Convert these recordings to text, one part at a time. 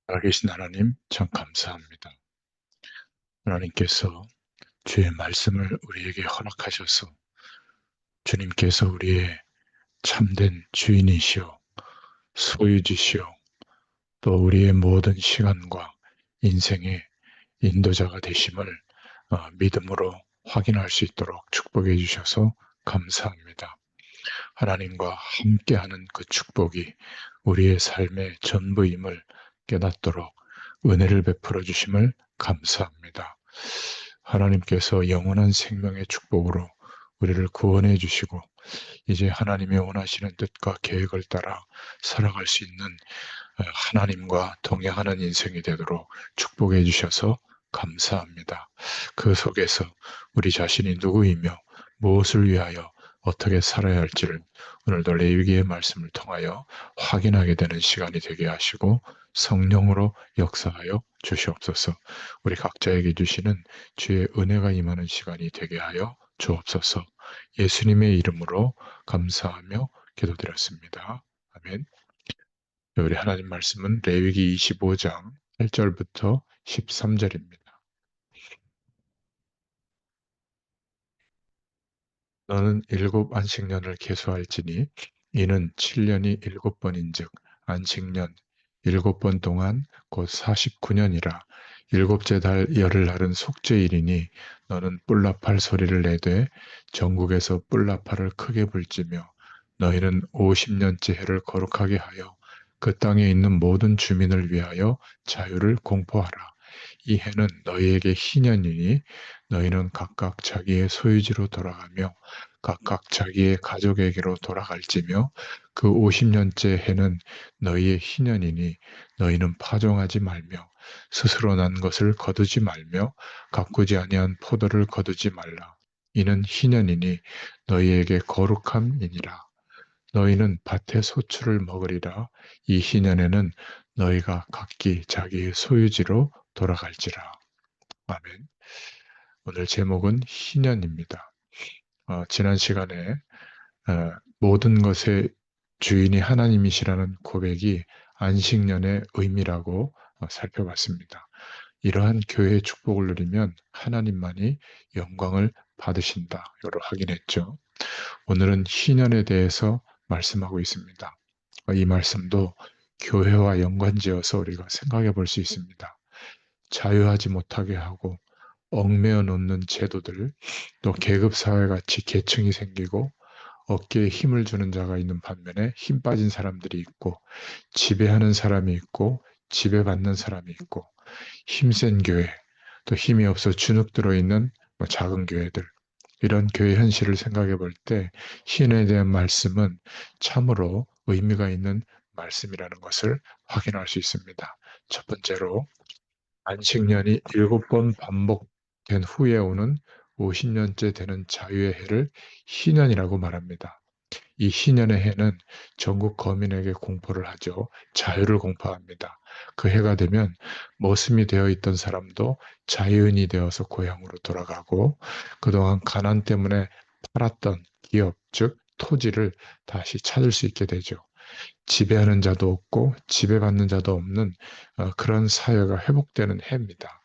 살아계신 하나님, 참 감사합니다. 하나님께서 주의 말씀을 우리에게 허락하셔서 주님께서 우리의 참된 주인이시오, 소유지시오, 또 우리의 모든 시간과 인생의 인도자가 되심을 믿음으로 확인할 수 있도록 축복해 주셔서 감사합니다. 하나님과 함께하는 그 축복이 우리의 삶의 전부임을 깨닫도록 은혜를 베풀어 주심을 감사합니다. 하나님께서 영원한 생명의 축복으로 우리를 구원해 주시고 이제 하나님의 원하시는 뜻과 계획을 따라 살아갈 수 있는 하나님과 동행하는 인생이 되도록 축복해 주셔서 감사합니다. 그 속에서 우리 자신이 누구이며 무엇을 위하여 어떻게 살아야 할지를 오늘도 레위기의 말씀을 통하여 확인하게 되는 시간이 되게 하시고 성령으로 역사하여 주시옵소서. 우리 각자에게 주시는 주의 은혜가 임하는 시간이 되게 하여 주옵소서. 예수님의 이름으로 감사하며 기도드렸습니다. 아멘. 우리 하나님 말씀은 레위기 25장 8절부터 13절입니다. 너는 일곱 안식년을 계수할지니 이는 7년이 일곱 번인즉 안식년 일곱 번 동안 곧 49년이라 일곱째 달 열흘날은 속죄일이니 너는 뿔나팔 소리를 내되 전국에서 뿔나팔을 크게 불지며 너희는 50년째 해를 거룩하게 하여 그 땅에 있는 모든 주민을 위하여 자유를 공포하라. 이 해는 너희에게 희년이니 너희는 각각 자기의 소유지로 돌아가며 각각 자기의 가족에게로 돌아갈지며 그 50년째 해는 너희의 희년이니 너희는 파종하지 말며 스스로 난 것을 거두지 말며 가꾸지 아니한 포도를 거두지 말라. 이는 희년이니 너희에게 거룩함이니라. 너희는 밭의 소출을 먹으리라. 이 희년에는 너희가 각기 자기의 소유지로 돌아갈지라. 아멘. 오늘 제목은 희년입니다. 지난 시간에 모든 것의 주인이 하나님이시라는 고백이 안식년의 의미라고 살펴봤습니다. 이러한 교회의 축복을 누리면 하나님만이 영광을 받으신다. 이걸 확인했죠. 오늘은 희년에 대해서 말씀하고 있습니다. 이 말씀도 교회와 연관지어서 우리가 생각해 볼 수 있습니다. 자유하지 못하게 하고 얽매여 놓는 제도들, 또 계급사회같이 계층이 생기고 어깨에 힘을 주는 자가 있는 반면에 힘 빠진 사람들이 있고 지배하는 사람이 있고 지배받는 사람이 있고 힘센 교회, 또 힘이 없어 주눅 들어있는 작은 교회들, 이런 교회 현실을 생각해 볼 때 신에 대한 말씀은 참으로 의미가 있는 말씀이라는 것을 확인할 수 있습니다. 첫 번째로 안식년이 7번 반복된 후에 오는 50년째 되는 자유의 해를 희년이라고 말합니다. 이 희년의 해는 전국 거민에게 공포를 하죠. 자유를 공포합니다. 그 해가 되면 머슴이 되어 있던 사람도 자유인이 되어서 고향으로 돌아가고 그동안 가난 때문에 팔았던 기업, 즉 토지를 다시 찾을 수 있게 되죠. 지배하는 자도 없고 지배받는 자도 없는 그런 사회가 회복되는 해입니다.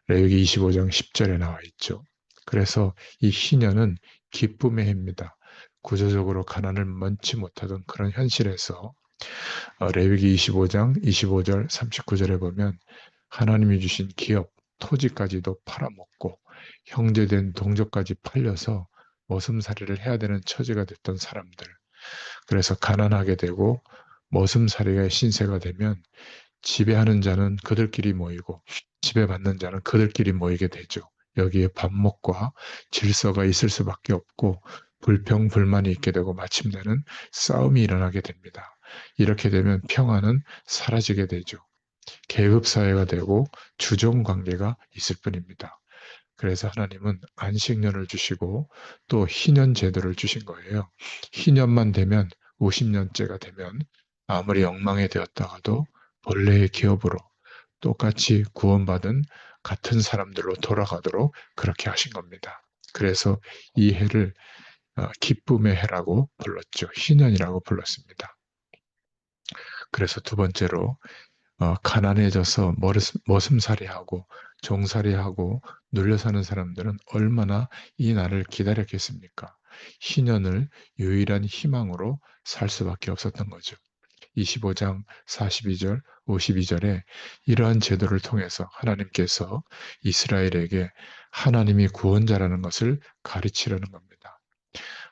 레위기 25장 10절에 나와 있죠. 그래서 이 희년은 기쁨의 해입니다. 구조적으로 가난을 면치 못하던 그런 현실에서 레위기 25장 25절 39절에 보면 하나님이 주신 기업, 토지까지도 팔아먹고 형제된 동족까지 팔려서 머슴살이를 해야 되는 처지가 됐던 사람들, 그래서 가난하게 되고 머슴살이가 신세가 되면 지배하는 자는 그들끼리 모이고 지배받는 자는 그들끼리 모이게 되죠. 여기에 반목과 질서가 있을 수밖에 없고 불평, 불만이 있게 되고 마침내는 싸움이 일어나게 됩니다. 이렇게 되면 평화는 사라지게 되죠. 계급사회가 되고 주종관계가 있을 뿐입니다. 그래서 하나님은 안식년을 주시고 또 희년 제도를 주신 거예요. 희년만 되면 50년째가 되면 아무리 엉망이 되었다가도 본래의 기업으로 똑같이 구원받은 같은 사람들로 돌아가도록 그렇게 하신 겁니다. 그래서 이 해를 기쁨의 해라고 불렀죠. 희년이라고 불렀습니다. 그래서 두 번째로 가난해져서 머슴살이하고 종살이하고 눌려 사는 사람들은 얼마나 이 날을 기다렸겠습니까? 희년을 유일한 희망으로 살 수밖에 없었던 거죠. 25장 42절, 52절에 이러한 제도를 통해서 하나님께서 이스라엘에게 하나님이 구원자라는 것을 가르치려는 겁니다.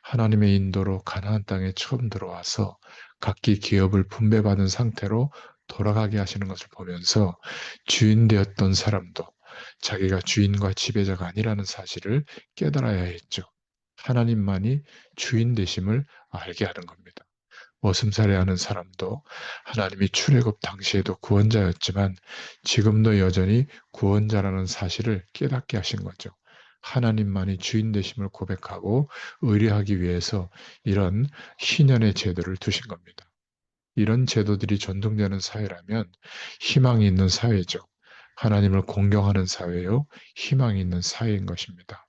하나님의 인도로 가나안 땅에 처음 들어와서 각기 기업을 분배받은 상태로 돌아가게 하시는 것을 보면서 주인 되었던 사람도 자기가 주인과 지배자가 아니라는 사실을 깨달아야 했죠. 하나님만이 주인 되심을 알게 하는 겁니다. 머슴살이하는 사람도 하나님이 출애굽 당시에도 구원자였지만 지금도 여전히 구원자라는 사실을 깨닫게 하신 거죠. 하나님만이 주인 되심을 고백하고 의뢰하기 위해서 이런 희년의 제도를 두신 겁니다. 이런 제도들이 전통되는 사회라면 희망이 있는 사회죠. 하나님을 공경하는 사회요, 희망이 있는 사회인 것입니다.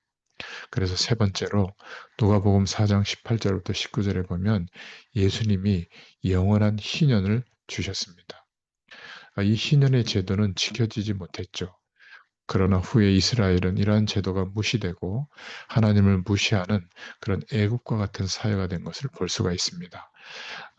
그래서 세 번째로 누가복음 4장 18절부터 19절에 보면 예수님이 영원한 희년을 주셨습니다. 이 희년의 제도는 지켜지지 못했죠. 그러나 후에 이스라엘은 이러한 제도가 무시되고 하나님을 무시하는 그런 애국과 같은 사회가 된 것을 볼 수가 있습니다.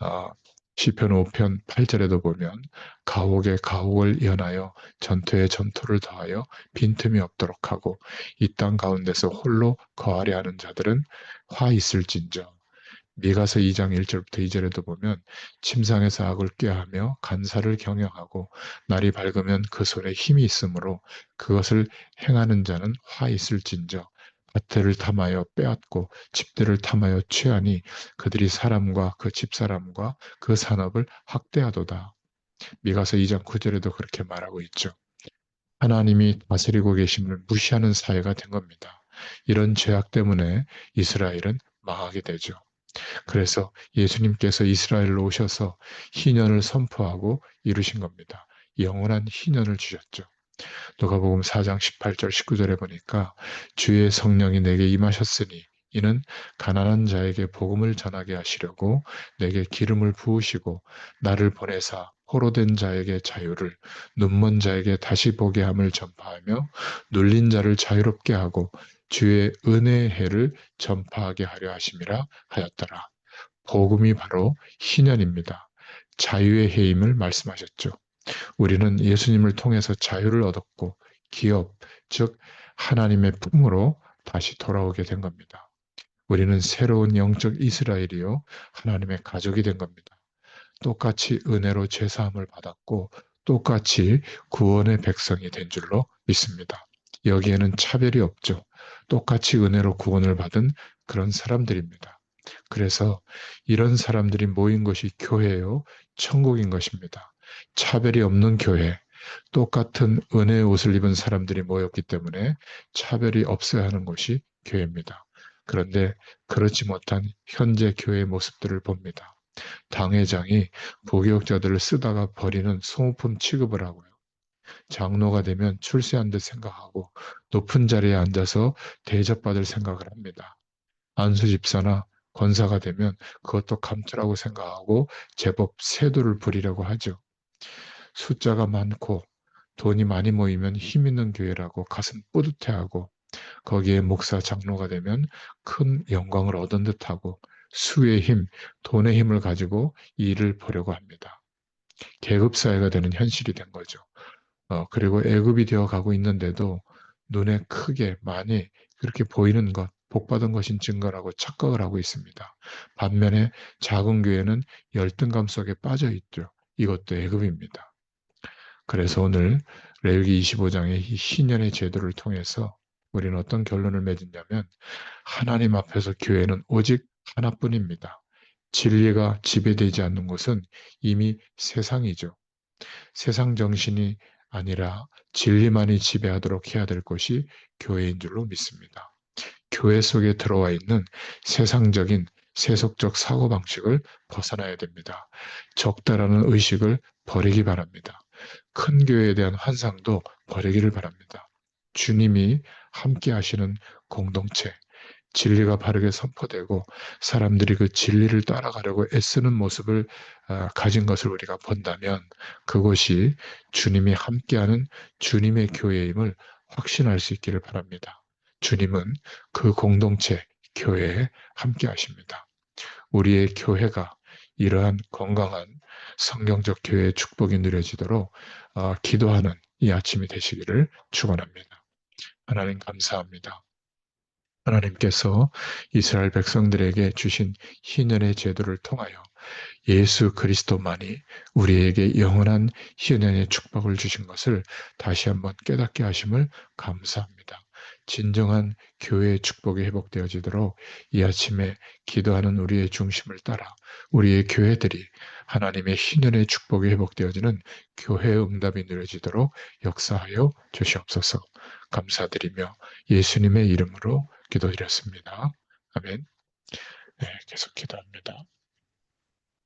아, 시편 5편 8절에도 보면 가옥에 가옥을 연하여 전투에 전투를 더하여 빈틈이 없도록 하고 이 땅 가운데서 홀로 거하려 하는 자들은 화 있을진저. 미가서 2장 1절부터 2절에도 보면 침상에서 악을 꾀하며 간사를 경영하고 날이 밝으면 그 손에 힘이 있으므로 그것을 행하는 자는 화 있을진저. 밭들을 탐하여 빼앗고 집들을 탐하여 취하니 그들이 사람과 그 집사람과 그 산업을 학대하도다. 미가서 2장 9절에도 그렇게 말하고 있죠. 하나님이 다스리고 계심을 무시하는 사회가 된 겁니다. 이런 죄악 때문에 이스라엘은 망하게 되죠. 그래서 예수님께서 이스라엘로 오셔서 희년을 선포하고 이루신 겁니다. 영원한 희년을 주셨죠. 누가복음 4장 18절 19절에 보니까 주의 성령이 내게 임하셨으니 이는 가난한 자에게 복음을 전하게 하시려고 내게 기름을 부으시고 나를 보내사 포로된 자에게 자유를 눈먼 자에게 다시 보게 함을 전파하며 눌린 자를 자유롭게 하고 주의 은혜의 해를 전파하게 하려 하심이라 하였더라. 복음이 바로 희년입니다. 자유의 해임을 말씀하셨죠. 우리는 예수님을 통해서 자유를 얻었고 기업, 즉 하나님의 품으로 다시 돌아오게 된 겁니다. 우리는 새로운 영적 이스라엘이요 하나님의 가족이 된 겁니다. 똑같이 은혜로 죄사함을 받았고 똑같이 구원의 백성이 된 줄로 믿습니다. 여기에는 차별이 없죠. 똑같이 은혜로 구원을 받은 그런 사람들입니다. 그래서 이런 사람들이 모인 것이 교회요, 천국인 것입니다. 차별이 없는 교회, 똑같은 은혜의 옷을 입은 사람들이 모였기 때문에 차별이 없어야 하는 것이 교회입니다. 그런데 그렇지 못한 현재 교회의 모습들을 봅니다. 당회장이 부교육자들을 쓰다가 버리는 소모품 취급을 하고요. 장로가 되면 출세한 듯 생각하고 높은 자리에 앉아서 대접받을 생각을 합니다. 안수 집사나 권사가 되면 그것도 감투라고 생각하고 제법 세도를 부리려고 하죠. 숫자가 많고 돈이 많이 모이면 힘 있는 교회라고 가슴 뿌듯해하고 거기에 목사 장로가 되면 큰 영광을 얻은 듯하고 수의 힘, 돈의 힘을 가지고 이 일을 보려고 합니다. 계급사회가 되는 현실이 된 거죠. 그리고 애굽이 되어 가고 있는데도 눈에 크게 많이 그렇게 보이는 것, 복받은 것인 증거라고 착각을 하고 있습니다. 반면에 작은 교회는 열등감 속에 빠져 있죠. 이것도 애굽입니다. 그래서 오늘 레위기 25장의 이 신년의 제도를 통해서 우리는 어떤 결론을 맺었냐면 하나님 앞에서 교회는 오직 하나뿐입니다. 진리가 지배되지 않는 곳은 이미 세상이죠. 세상 정신이 아니라 진리만이 지배하도록 해야 될 것이 교회인 줄로 믿습니다. 교회 속에 들어와 있는 세상적인 세속적 사고방식을 벗어나야 됩니다. 적다라는 의식을 버리기 바랍니다. 큰 교회에 대한 환상도 버리기를 바랍니다. 주님이 함께 하시는 공동체, 진리가 바르게 선포되고 사람들이 그 진리를 따라가려고 애쓰는 모습을 가진 것을 우리가 본다면 그것이 주님이 함께하는 주님의 교회임을 확신할 수 있기를 바랍니다. 주님은 그 공동체, 교회에 함께 하십니다. 우리의 교회가 이러한 건강한 성경적 교회의 축복이 누려지도록 기도하는 이 아침이 되시기를 축원합니다. 하나님 감사합니다. 하나님께서 이스라엘 백성들에게 주신 희년의 제도를 통하여 예수 그리스도만이 우리에게 영원한 희년의 축복을 주신 것을 다시 한번 깨닫게 하심을 감사합니다. 진정한 교회의 축복이 회복되어지도록 이 아침에 기도하는 우리의 중심을 따라 우리의 교회들이 하나님의 희년의 축복이 회복되어지는 교회의 응답이 누려지도록 역사하여 주시옵소서. 감사드리며 예수님의 이름으로 기도드렸습니다. 아멘. 네, 계속 기도합니다.